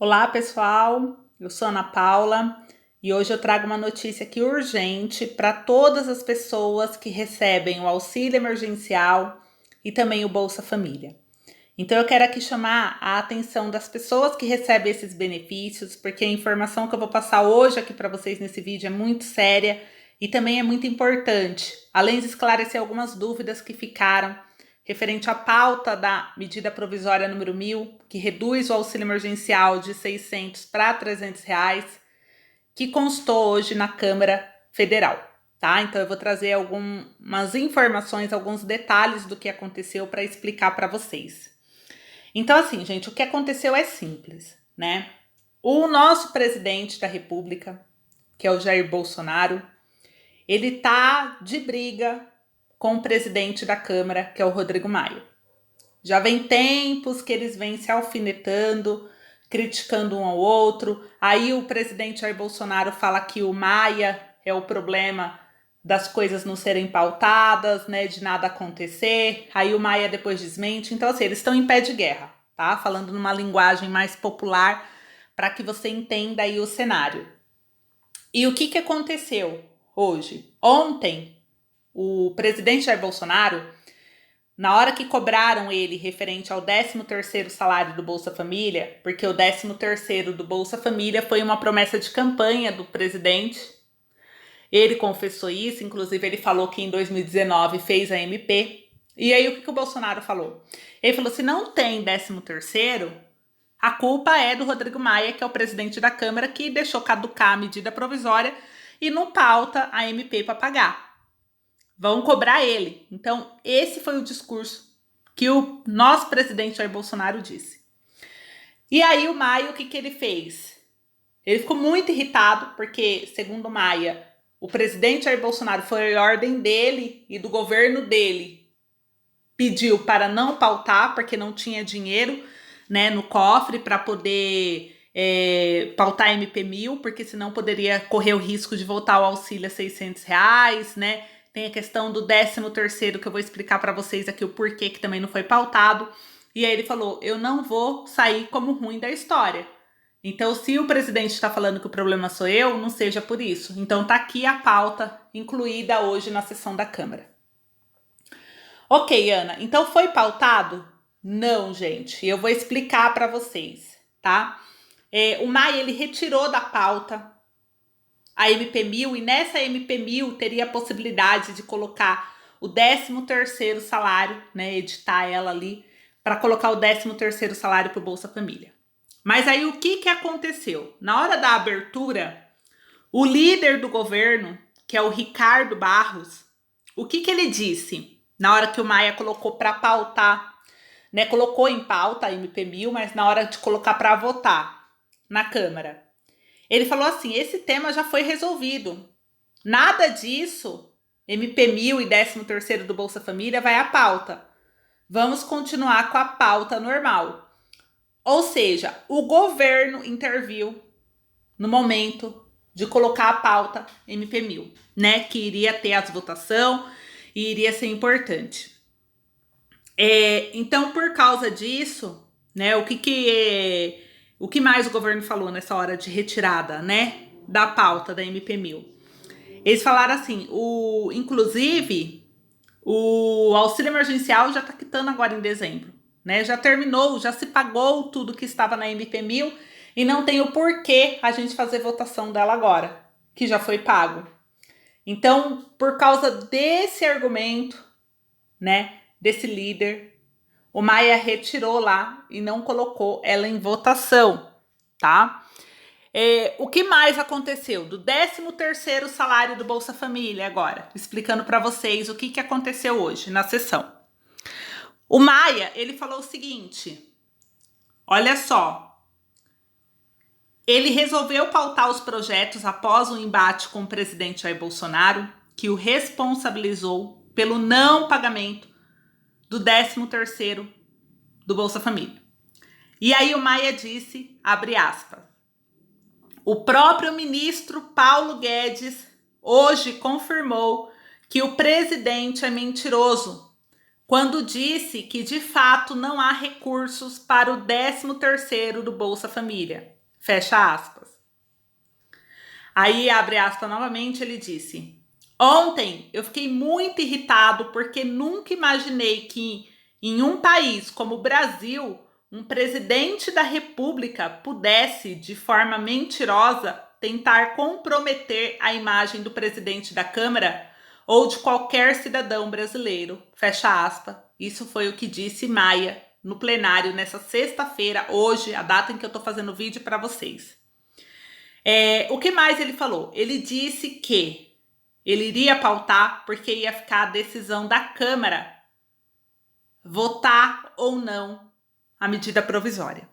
Olá, pessoal. Eu sou Ana Paula e hoje eu trago uma notícia aqui urgente para todas as pessoas que recebem o auxílio emergencial e também o Bolsa Família. Então eu quero aqui chamar a atenção das pessoas que recebem esses benefícios, porque a informação que eu vou passar hoje aqui para vocês nesse vídeo é muito séria e também é muito importante, além de esclarecer algumas dúvidas que ficaram referente à pauta da medida provisória número 1000, que reduz o auxílio emergencial de 600 para 300 reais, que constou hoje na Câmara Federal, tá? Então eu vou trazer algumas informações, alguns detalhes do que aconteceu para explicar para vocês. Então assim, gente, o que aconteceu é simples, né? O nosso presidente da República, que é o Jair Bolsonaro, ele tá de briga com o presidente da Câmara, que é o Rodrigo Maia. Já vem tempos que eles vêm se alfinetando, criticando um ao outro. Aí o presidente Jair Bolsonaro fala que o Maia é o problema das coisas não serem pautadas, né, de nada acontecer. Aí o Maia depois desmente. Então, assim, eles estão em pé de guerra, tá? Falando numa linguagem mais popular para que você entenda aí o cenário. E o que aconteceu hoje? Ontem, o presidente Jair Bolsonaro, na hora que cobraram ele referente ao 13º salário do Bolsa Família, porque o 13º do Bolsa Família foi uma promessa de campanha do presidente, ele confessou isso, inclusive ele falou que em 2019 fez a MP. E aí o que o Bolsonaro falou? Ele falou, se não tem 13º, a culpa é do Rodrigo Maia, que é o presidente da Câmara, que deixou caducar a medida provisória e não pauta a MP para pagar. Vão cobrar ele. Então, esse foi o discurso que o nosso presidente Jair Bolsonaro disse. E aí o Maia, o que ele fez? Ele ficou muito irritado, porque, segundo o Maia, o presidente Jair Bolsonaro foi a ordem dele e do governo dele. Pediu para não pautar, porque não tinha dinheiro, né, no cofre para poder pautar MP1000, porque senão poderia correr o risco de voltar o auxílio a 600 reais, né? Tem a questão do 13º que eu vou explicar para vocês aqui o porquê que também não foi pautado. E aí ele falou, eu não vou sair como ruim da história. Então, se o presidente está falando que o problema sou eu, não seja por isso. Então, tá aqui a pauta incluída hoje na sessão da Câmara. Ok, Ana, então foi pautado? Não, gente. Eu vou explicar para vocês, tá? O Maia, ele retirou da pauta a MP1000 e nessa MP1000 teria a possibilidade de colocar o 13º salário, né? Editar ela ali para colocar o 13º salário para o Bolsa Família. Mas aí o que aconteceu? Na hora da abertura, o líder do governo, que é o Ricardo Barros, o que ele disse? Na hora que o Maia colocou para pautar, né? Colocou em pauta a MP1000, mas na hora de colocar para votar na Câmara, ele falou assim, esse tema já foi resolvido. Nada disso, MP1000 e 13º do Bolsa Família vai à pauta. Vamos continuar com a pauta normal. Ou seja, o governo interviu no momento de colocar a pauta MP1000, né? Que iria ter as votação e iria ser importante. Então, por causa disso, né? O que mais o governo falou nessa hora de retirada, né? Da pauta da MP1000? Eles falaram assim, inclusive, o auxílio emergencial já está quitando agora em dezembro, né? Já terminou, já se pagou tudo que estava na MP1000 e não tem o porquê a gente fazer votação dela agora, que já foi pago. Então, por causa desse argumento, né, desse líder, o Maia retirou lá e não colocou ela em votação, tá? O que mais aconteceu? Do 13º salário do Bolsa Família agora, explicando para vocês o que aconteceu hoje na sessão. O Maia, ele falou o seguinte, olha só, ele resolveu pautar os projetos após o embate com o presidente Jair Bolsonaro, que o responsabilizou pelo não pagamento do 13º do Bolsa Família. E aí o Maia disse, abre aspas, o próprio ministro Paulo Guedes hoje confirmou que o presidente é mentiroso quando disse que de fato não há recursos para o 13º do Bolsa Família. Fecha aspas. Aí, abre aspas novamente, ele disse: ontem eu fiquei muito irritado porque nunca imaginei que em um país como o Brasil, um presidente da República pudesse, de forma mentirosa, tentar comprometer a imagem do presidente da Câmara ou de qualquer cidadão brasileiro. Fecha aspas. Isso foi o que disse Maia no plenário nessa sexta-feira, hoje, a data em que eu tô fazendo o vídeo para vocês. O que mais ele falou? Ele disse que ele iria pautar porque ia ficar a decisão da Câmara votar ou não a medida provisória.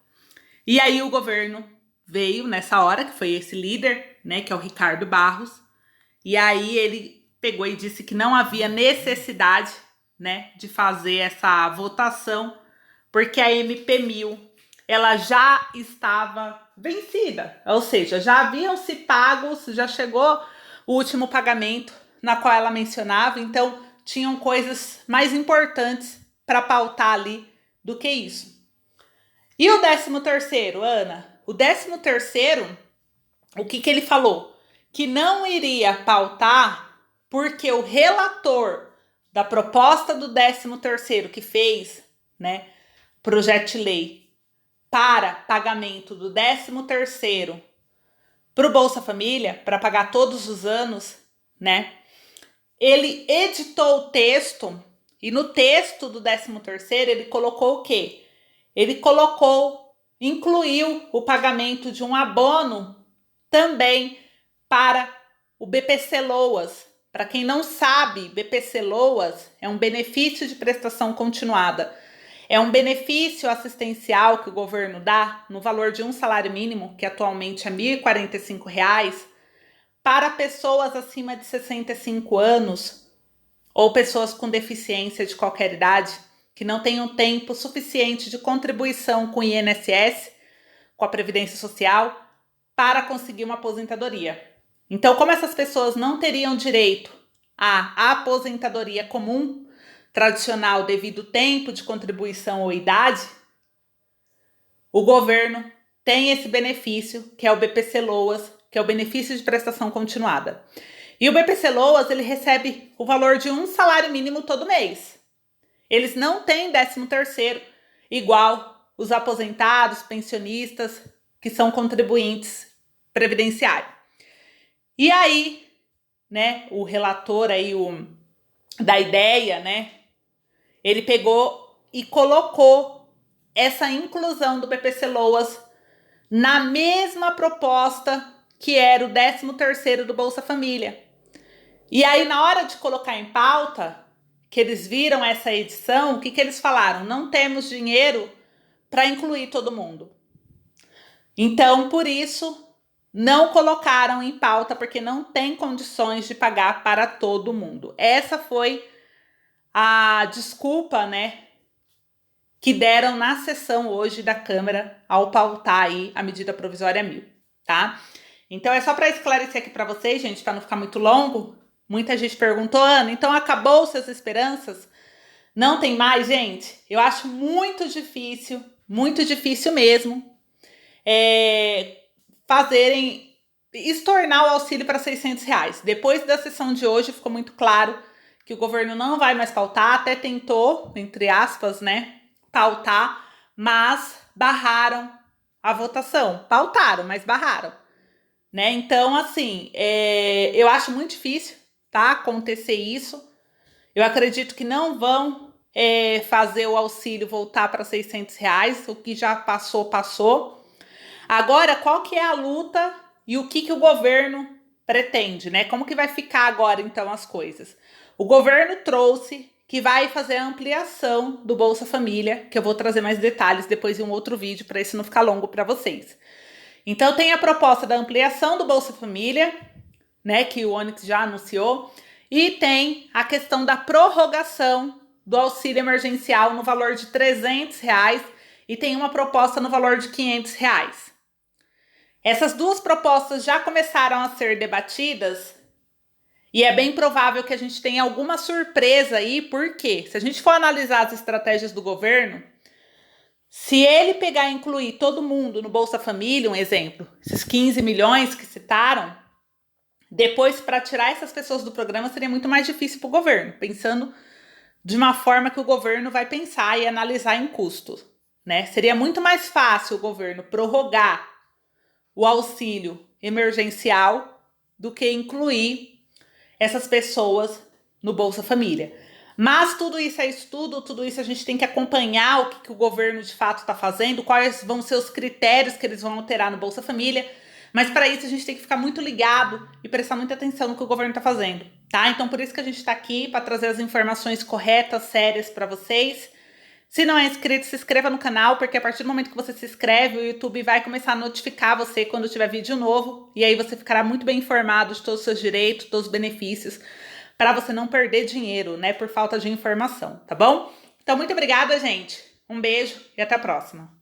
E aí o governo veio nessa hora, que foi esse líder, né, que é o Ricardo Barros, e aí ele pegou e disse que não havia necessidade, né, de fazer essa votação, porque a MP1000 ela já estava vencida, ou seja, já haviam se pagos, já chegou o último pagamento na qual ela mencionava, então tinham coisas mais importantes para pautar ali do que isso. E o 13º, Ana? O 13º, o que ele falou? Que não iria pautar porque o relator da proposta do 13º que fez, né, projeto de lei para pagamento do 13º para o Bolsa Família, para pagar todos os anos, né? Ele editou o texto e no texto do 13º ele colocou o quê? Ele incluiu o pagamento de um abono também para o BPC Loas. Para quem não sabe, BPC Loas é um benefício de prestação continuada. É um benefício assistencial que o governo dá no valor de um salário mínimo, que atualmente é R$ 1.045, para pessoas acima de 65 anos ou pessoas com deficiência de qualquer idade que não tenham tempo suficiente de contribuição com o INSS, com a Previdência Social, para conseguir uma aposentadoria. Então, como essas pessoas não teriam direito à aposentadoria comum, tradicional, devido ao tempo de contribuição ou idade, o governo tem esse benefício, que é o BPC Loas, que é o benefício de prestação continuada. E o BPC Loas, ele recebe o valor de um salário mínimo todo mês. Eles não têm 13º, igual os aposentados, pensionistas, que são contribuintes previdenciários. E aí, né, o relator aí, da ideia, né, ele pegou e colocou essa inclusão do BPC Loas na mesma proposta que era o 13º do Bolsa Família. E aí, na hora de colocar em pauta, que eles viram essa edição, o que eles falaram? Não temos dinheiro para incluir todo mundo. Então, por isso, não colocaram em pauta, porque não tem condições de pagar para todo mundo. Essa foi a desculpa, né, que deram na sessão hoje da Câmara ao pautar aí a medida provisória 1000, tá? Então, é só para esclarecer aqui para vocês, gente, para não ficar muito longo. Muita gente perguntou, Ana, então acabou suas esperanças? Não tem mais, gente? Eu acho muito difícil mesmo, estornar o auxílio para R$600. Depois da sessão de hoje, ficou muito claro que o governo não vai mais pautar, até tentou, entre aspas, né, pautar, mas barraram a votação. Pautaram, mas barraram, né? Então, assim, eu acho muito difícil, tá, acontecer isso. Eu acredito que não vão fazer o auxílio voltar para R$600, o que já passou. Agora, qual que é a luta e o que o governo pretende, né? Como que vai ficar agora, então, as coisas? O governo trouxe que vai fazer a ampliação do Bolsa Família, que eu vou trazer mais detalhes depois em um outro vídeo, para isso não ficar longo para vocês. Então, tem a proposta da ampliação do Bolsa Família, né, que o Onyx já anunciou, e tem a questão da prorrogação do auxílio emergencial no valor de R$300 e tem uma proposta no valor de R$500. Essas duas propostas já começaram a ser debatidas E é bem provável que a gente tenha alguma surpresa aí, porque se a gente for analisar as estratégias do governo, se ele pegar e incluir todo mundo no Bolsa Família, um exemplo, esses 15 milhões que citaram, depois para tirar essas pessoas do programa seria muito mais difícil para o governo, pensando de uma forma que o governo vai pensar e analisar em custos, né? Seria muito mais fácil o governo prorrogar o auxílio emergencial do que incluir essas pessoas no Bolsa Família. Mas tudo isso é estudo, tudo isso a gente tem que acompanhar o que o governo de fato está fazendo, quais vão ser os critérios que eles vão alterar no Bolsa Família. Mas para isso a gente tem que ficar muito ligado e prestar muita atenção no que o governo está fazendo, tá? Então por isso que a gente está aqui, para trazer as informações corretas, sérias para vocês. Se não é inscrito, se inscreva no canal, porque a partir do momento que você se inscreve, o YouTube vai começar a notificar você quando tiver vídeo novo, e aí você ficará muito bem informado de todos os seus direitos, todos os benefícios, para você não perder dinheiro, né, por falta de informação, tá bom? Então, muito obrigada, gente. Um beijo e até a próxima.